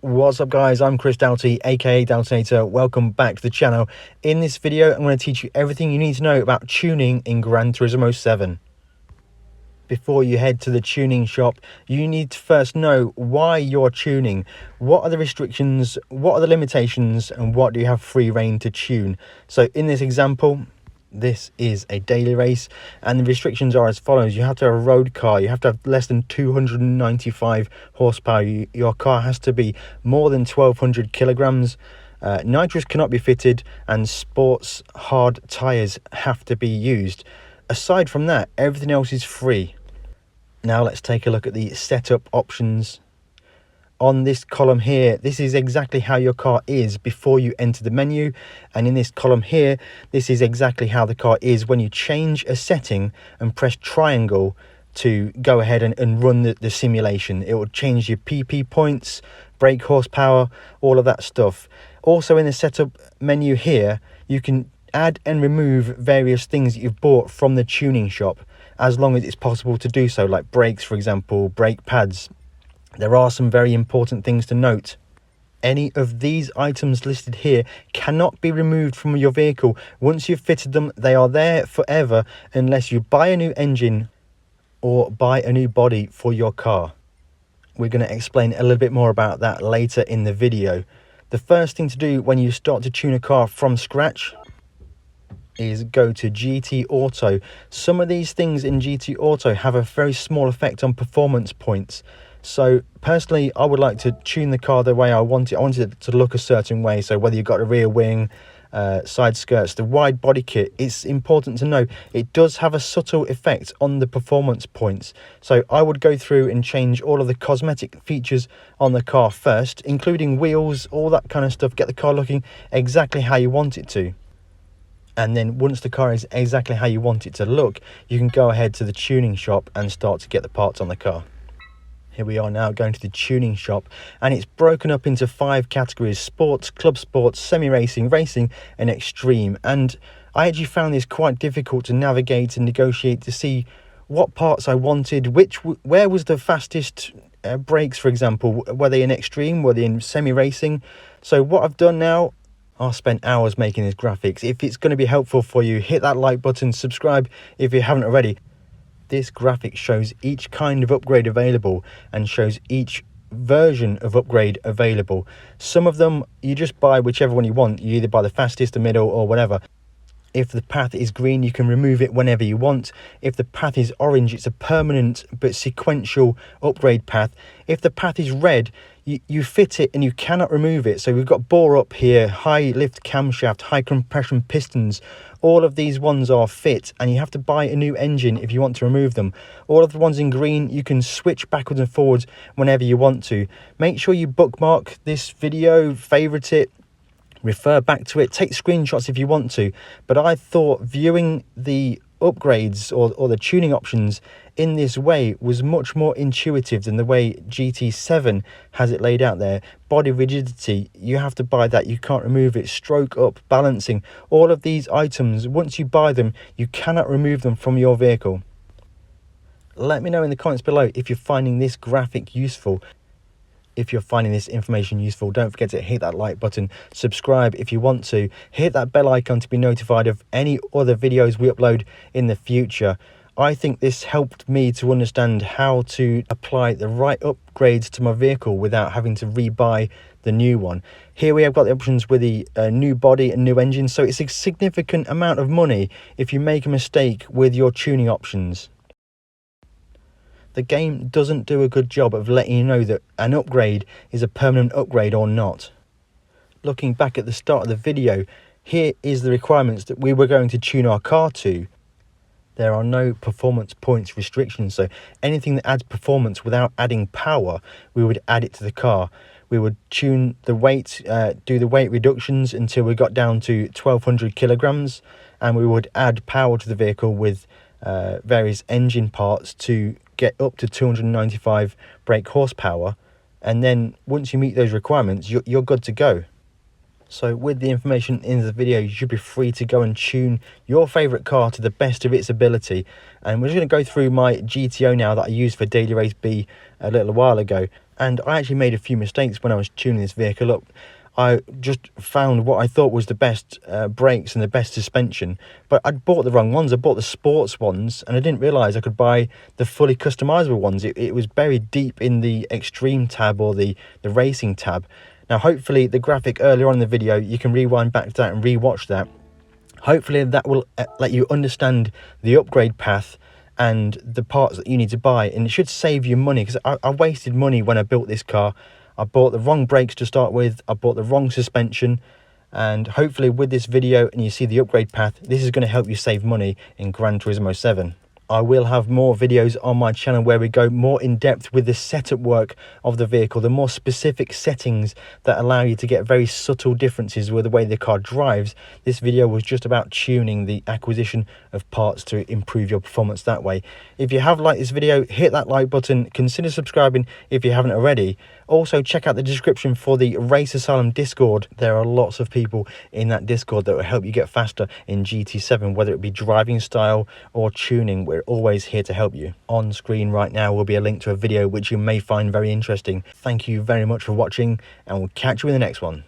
What's up guys, I'm Chris Doughty, aka Doughtinator. Welcome back to the channel. In this video I'm going to teach you everything you need to know about tuning in Gran Turismo 7. Before you head to the tuning shop, you need to first know why you're tuning. What are the restrictions, what are the limitations, and what do you have free reign to tune? So in this example, this is a daily race and the restrictions are as follows. You have to have a road car, you have to have less than 295 horsepower, your car has to be more than 1200 kilograms, nitrous cannot be fitted, and sports hard tires have to be used. Aside from that, everything else is free. Now let's take a look at the setup options. On this column here, this is exactly how your car is before you enter the menu, and in this column here, this is exactly how the car is when you change a setting and press triangle to go ahead and run the simulation. It will change your PP points, brake horsepower, all of that stuff. Also in the setup menu here, you can add and remove various things that you've bought from the tuning shop, as long as it's possible to do so, like brakes, for example, brake pads. There are some very important things to note. Any of these items listed here cannot be removed from your vehicle. Once you've fitted them, they are there forever unless you buy a new engine or buy a new body for your car. We're going to explain a little bit more about that later in the video. The first thing to do when you start to tune a car from scratch is go to GT Auto. Some of these things in GT Auto have a very small effect on performance points. So personally, I would like to tune the car the way I want it. I want it to look a certain way. So whether you've got a rear wing, side skirts, the wide body kit, it's important to know it does have a subtle effect on the performance points. So I would go through and change all of the cosmetic features on the car first, including wheels, all that kind of stuff. Get the car looking exactly how you want it to. And then once the car is exactly how you want it to look, you can go ahead to the tuning shop and start to get the parts on the car. Here we are now going to the tuning shop, and it's broken up into 5 categories: sports, club sports, semi-racing, racing, and extreme. And I actually found this quite difficult to navigate and negotiate to see what parts I wanted, where was the fastest brakes, for example. Were they in extreme, were they in semi-racing? So what I've done now, I've spent hours making these graphics. If it's going to be helpful for you, hit that like button, subscribe if you haven't already. This graphic shows each kind of upgrade available and shows each version of upgrade available. Some of them you just buy whichever one you want. You either buy the fastest, the middle, or whatever. If the path is green, you can remove it whenever you want. If the path is orange, it's a permanent but sequential upgrade path. If the path is red, you fit it and you cannot remove it. So we've got bore up here, high lift camshaft, high compression pistons. All of these ones are fit, and you have to buy a new engine if you want to remove them. All of the ones in green, you can switch backwards and forwards whenever you want to. Make sure you bookmark this video, favorite it, refer back to it, take screenshots if you want to. But I thought viewing the upgrades or the tuning options in this way was much more intuitive than the way GT7 has it laid out there. Body rigidity, you have to buy that, you can't remove it. Stroke up, balancing, all of these items, once you buy them, you cannot remove them from your vehicle. Let me know in the comments below if you're finding this graphic useful. If you're finding this information useful, don't forget to hit that like button, subscribe if you want to, hit that bell icon to be notified of any other videos we upload in the future. I think this helped me to understand how to apply the right upgrades to my vehicle without having to rebuy the new one. Here we have got the options with the new body and new engine, so it's a significant amount of money if you make a mistake with your tuning options. The game doesn't do a good job of letting you know that an upgrade is a permanent upgrade or not. Looking back at the start of the video, here is the requirements that we were going to tune our car to. There are no performance points restrictions, so anything that adds performance without adding power, we would add it to the car. We would tune the weight, do the weight reductions until we got down to 1200 kilograms, and we would add power to the vehicle with various engine parts to get up to 295 brake horsepower. And then once you meet those requirements, you're good to go. So with the information in the video, you should be free to go and tune your favourite car to the best of its ability. And we're just going to go through my GTO now that I used for Daily Race B a little while ago. And I actually made a few mistakes when I was tuning this vehicle up. I just found what I thought was the best brakes and the best suspension, but I'd bought the wrong ones. I bought the sports ones, and I didn't realise I could buy the fully customisable ones. It was buried deep in the extreme tab or the racing tab. Now, hopefully the graphic earlier on in the video, you can rewind back to that and re-watch that. Hopefully that will let you understand the upgrade path and the parts that you need to buy, and it should save you money, because I wasted money when I built this car. I bought the wrong brakes to start with, I bought the wrong suspension, and hopefully with this video and you see the upgrade path, this is going to help you save money in Gran Turismo 7. I will have more videos on my channel where we go more in depth with the setup work of the vehicle, the more specific settings that allow you to get very subtle differences with the way the car drives. This video was just about tuning the acquisition of parts to improve your performance that way. If you have liked this video, hit that like button, consider subscribing if you haven't already. Also, check out the description for the Race Asylum Discord. There are lots of people in that Discord that will help you get faster in GT7, whether it be driving style or tuning. We're always here to help you. On screen right now will be a link to a video which you may find very interesting. Thank you very much for watching, and we'll catch you in the next one.